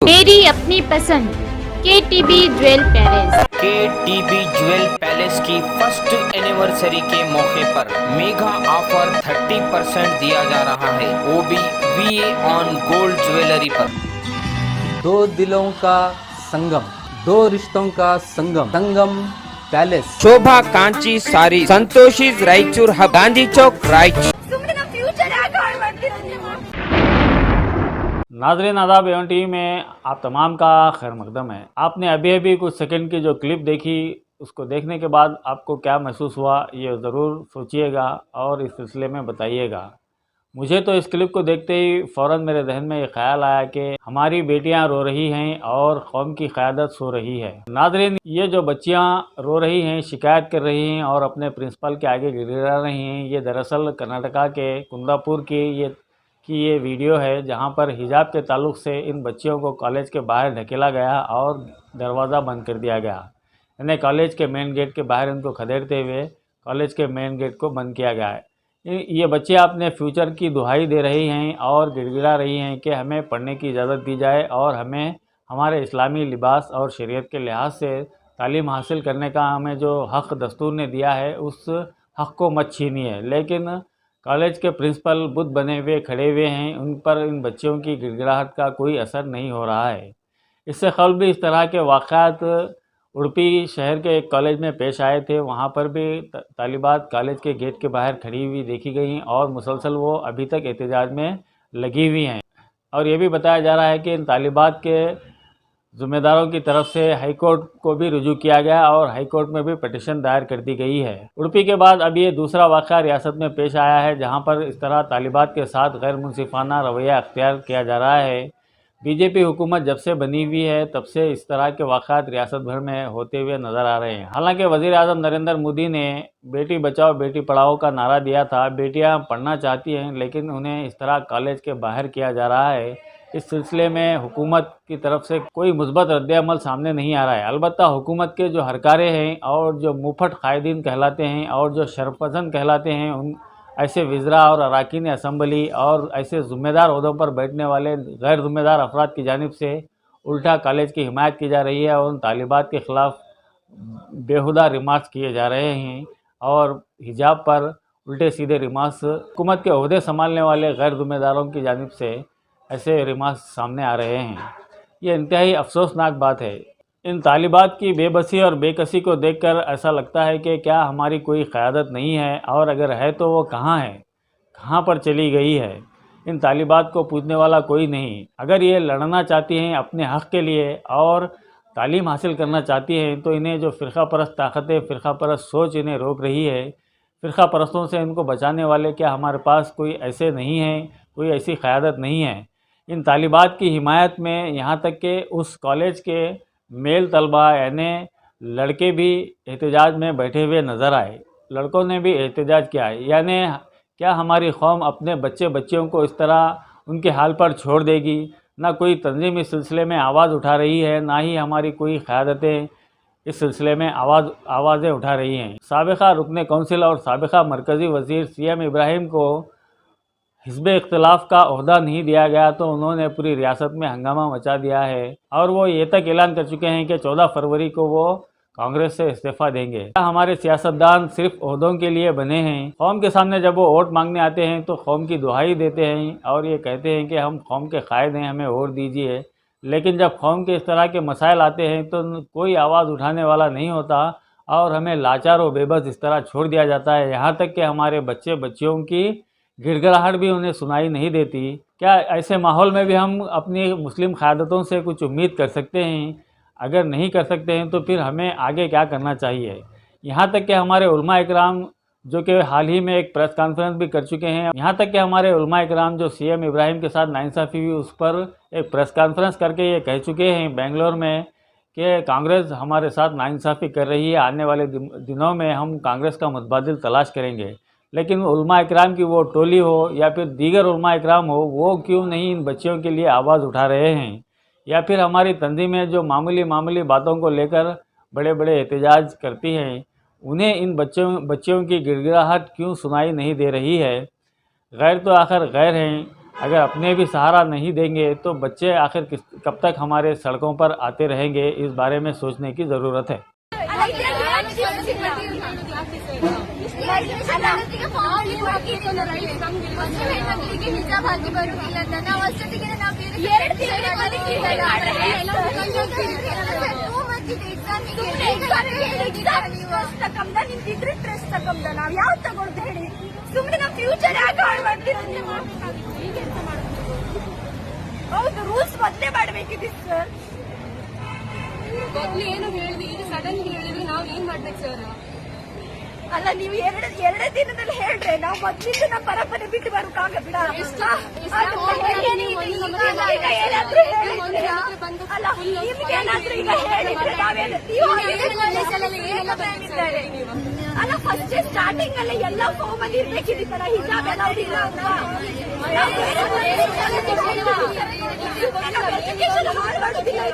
मेरी अपनी पसंद KTB jewel palace. KTB jewel palace की फर्स्ट एनिवर्सरी के मौके पर मेगा ऑफर 30% दिया जा रहा है, वो भी VA ऑन गोल्ड ज्वेलरी पर। दो दिलों का संगम, दो रिश्तों का संगम, संगम पैलेस। शोभा कांची सारी, संतोषी रायचूर हब, गांधी चौक रायचूर। नाज़रीन आदाब, एवन टीवी में आप तमाम का खैर मकदम है। आपने अभी कुछ सेकंड की जो क्लिप देखी, उसको देखने के बाद आपको क्या महसूस हुआ ये ज़रूर सोचिएगा और इस सिलसिले में बताइएगा। मुझे तो इस क्लिप को देखते ही फ़ौरन मेरे जहन में ये ख्याल आया कि हमारी बेटियां रो रही हैं और कौम की क़यादत सो रही है। नाज़रीन, ये जो बच्चियां रो रही हैं, शिकायत कर रही हैं और अपने प्रिंसिपल के आगे गिड़गिड़ा रही हैं, ये दरअसल कर्नाटका के कुंदापुर की ये वीडियो है, जहां पर हिजाब के ताल्लुक़ से इन बच्चियों को कॉलेज के बाहर ढकेला गया और दरवाज़ा बंद कर दिया गया। यानी कॉलेज के मेन गेट के बाहर इनको खदेड़ते हुए कॉलेज के मेन गेट को बंद किया गया है। ये बच्चे अपने फ्यूचर की दुहाई दे रही हैं और गिड़गिड़ा रही हैं कि हमें पढ़ने की इजाज़त दी जाए और हमें हमारे इस्लामी लिबास और शरीयत के लिहाज से तालीम हासिल करने का हमें जो हक़ दस्तूर ने दिया है, उस हक़ को मत छीनिए। लेकिन कॉलेज के प्रिंसिपल बुत बने हुए खड़े हुए हैं, उन पर इन बच्चियों की गिड़गिड़ाहट का कोई असर नहीं हो रहा है। इससे कबल भी इस तरह के वाक़यात उड़पी शहर के एक कॉलेज में पेश आए थे। वहाँ पर भी तालिबात कॉलेज के गेट के बाहर खड़ी हुई देखी गई और मुसलसल वो अभी तक एहतजाज में लगी हुई हैं। और ये भी बताया जा रहा है कि इन तालिबात के ज़िम्मेदारों की तरफ से हाई कोर्ट को भी रुजू किया गया और हाई कोर्ट में भी पटिशन दायर कर दी गई है। उड़पी के बाद अब ये दूसरा वाक़या रियासत में पेश आया है, जहां पर इस तरह तालिबात के साथ गैर मुनसिफाना रवैया अख्तियार किया जा रहा है। बीजेपी हुकूमत जब से बनी हुई है, तब से इस तरह के वाक़यात रियासत भर में होते हुए नज़र आ रहे हैं। हालांकि वज़ीर आज़म नरेंद्र मोदी ने बेटी बचाओ बेटी पढ़ाओ का नारा दिया था। बेटियां पढ़ना चाहती हैं, लेकिन उन्हें इस तरह कॉलेज के बाहर किया जा रहा है। इस सिलसिले में हुकूमत की तरफ से कोई मुस्बत रद्द-ए-अमल सामने नहीं आ रहा है। अलबत्ता हुकूमत के जो हरकारे हैं और जो मुफट कायदीन कहलाते हैं और जो शरपसंद कहलाते हैं, उन ऐसे वज़रा और अरकान असम्बली और ऐसे ज़िम्मेदार ओहदों पर बैठने वाले गैर ज़िम्मेदार अफराद की जानिब से उल्टा कॉलेज की हिमायत की जा रही है और उन तालिबात के ख़िलाफ़ बेहुदा रिमार्क्स किए जा रहे हैं और हिजाब पर उल्टे सीधे रिमार्क्स हुकूमत के ओहदे संभालने वाले गैर ज़िम्मेदारों की जानिब से ऐसे रिमार्क्स सामने आ रहे हैं। ये इंतहाई अफसोसनाक बात है। इन तालिबात की बेबसी और बेकसी को देखकर ऐसा लगता है कि क्या हमारी कोई क़यादत नहीं है, और अगर है तो वो कहाँ है, कहाँ पर चली गई है। इन तालिबात को पूछने वाला कोई नहीं। अगर ये लड़ना चाहती हैं अपने हक़ के लिए और तालीम हासिल करना चाहती हैं, तो इन्हें जो फ़िरक़ा परस्त ताकतें, फ़िरक़ा परस्त सोच इन्हें रोक रही है, फ़िरक़ा परस्तों से इनको बचाने वाले क्या हमारे पास कोई ऐसे नहीं हैं, कोई ऐसी क़यादत नहीं है। इन तालिबात की हिमायत में यहाँ तक कि उस कॉलेज के मेल तलबा यानी लड़के भी एहतजाज में बैठे हुए नज़र आए। लड़कों ने भी एहतजाज किया है। यानी क्या हमारी कौम अपने बच्चे बच्चियों को इस तरह उनके हाल पर छोड़ देगी? ना कोई तंजीम इस सिलसिले में आवाज़ उठा रही है, ना ही हमारी कोई क़यादतें इस सिलसिले में आवाज़ें उठा रही हैं। साबिक़ा रुकन कौंसिल और साबिक़ा मरकज़ी वज़ीर CM इब्राहिम को हिज़्ब इख्तिलाफ़ का ओहदा नहीं दिया गया, तो उन्होंने पूरी रियासत में हंगामा मचा दिया है और वो ये तक ऐलान कर चुके हैं कि 14 फरवरी को वो कांग्रेस से इस्तीफ़ा देंगे। क्या हमारे सियासतदान सिर्फ ओहदों के लिए बने हैं? कौम के सामने जब वो वोट मांगने आते हैं तो कौम की दुहाई देते हैं और ये कहते हैं कि हम कौम के कायद हैं, हमें वोट दीजिए। लेकिन जब कौम के इस तरह के मसाइल आते हैं तो कोई आवाज़ उठाने वाला नहीं होता और हमें लाचार व बेबस इस तरह छोड़ दिया जाता है। यहाँ तक कि हमारे बच्चे बच्चियों की गिड़गिड़ाहट भी उन्हें सुनाई नहीं देती। क्या ऐसे माहौल में भी हम अपनी मुस्लिम क़यादतों से कुछ उम्मीद कर सकते हैं? अगर नहीं कर सकते हैं तो फिर हमें आगे क्या करना चाहिए? यहाँ तक कि हमारे उलमा इकराम जो कि हाल ही में एक प्रेस कॉन्फ्रेंस भी कर चुके हैं, यहाँ तक कि हमारे उलमा इकराम जो CM इब्राहिम के साथ नाइंसाफ़ी हुई, उस पर एक प्रेस कॉन्फ्रेंस करके ये कह चुके हैं बेंगलोर में कि कांग्रेस हमारे साथ नाइंसाफ़ी कर रही है, आने वाले दिनों में हम कांग्रेस का मुतबादिल तलाश करेंगे। लेकिन उलमा इकराम की वो टोली हो या फिर दीगर उलमा इकराम हो, वो क्यों नहीं इन बच्चियों के लिए आवाज़ उठा रहे हैं? या फिर हमारी तंजीमें जो मामूली बातों को लेकर बड़े बड़े एहतजाज करती हैं, उन्हें इन बच्चियों की गिड़गिड़ाहट क्यों सुनाई नहीं दे रही है? गैर तो आखिर गैर हैं। अगर अपने भी सहारा नहीं देंगे तो बच्चे आखिर कब तक हमारे सड़कों पर आते रहेंगे, इस बारे में सोचने की ज़रूरत है। ಹಿಜಾಬ್ ಹಾಕಿ ಬರುವುದಿಲ್ಲ ಅಂತ ನಾವು ಅಷ್ಟೊತ್ತಿಗೆ ನಾವು ತಗೊಂಡ ನಿಂತಿದ್ರೆ ಸ್ಟ್ರೆಸ್ ತಗೊಂಡ ನಾವ್ ಯಾವ್ದು ತಗೊಂಡು ಹೇಳಿ ಸುಮ್ಮನೆ ನಾವು ಫ್ಯೂಚರ್ ಯಾಕೆ ಹಾಳು ಮಾಡ್ತೀರ ನೀವು? ಹೌದು, ರೂಲ್ಸ್ ಬದಲೇ ಮಾಡಬೇಕಿದೆ ಸರ್. ಮೊದಲು ಏನು ಹೇಳಿದ್ವಿ, ಈಗ ಸಡನ್ ಹೇಳಿದ್ರೆ ನಾವು ಏನ್ ಮಾಡ್ಬೇಕು ಸರ್? ಅಲ್ಲ, ನೀವು ಎರಡೇ ದಿನದಲ್ಲಿ ಹೇಳ್ರೆ ನಾವು ಮೊದ್ಲಿಂದ ನಮ್ಮ ಪರಂಪರೆ ಬಿಟ್ಟು ಬರೋಕಾಗ ಬಿಡ. ಅಲ್ಲ, ಫಸ್ಟ್ ಸ್ಟಾರ್ಟಿಂಗ್ ಅಲ್ಲೇ ಎಲ್ಲ ಫಾರ್ಮಲ್ಲಿ ಇರ್ಬೇಕಿತ್ತಲ್ಲ, ಹಿಜಾಬ್ ಎಲ್ಲ ಹಾಳು ಮಾಡೋದಿಲ್ಲ.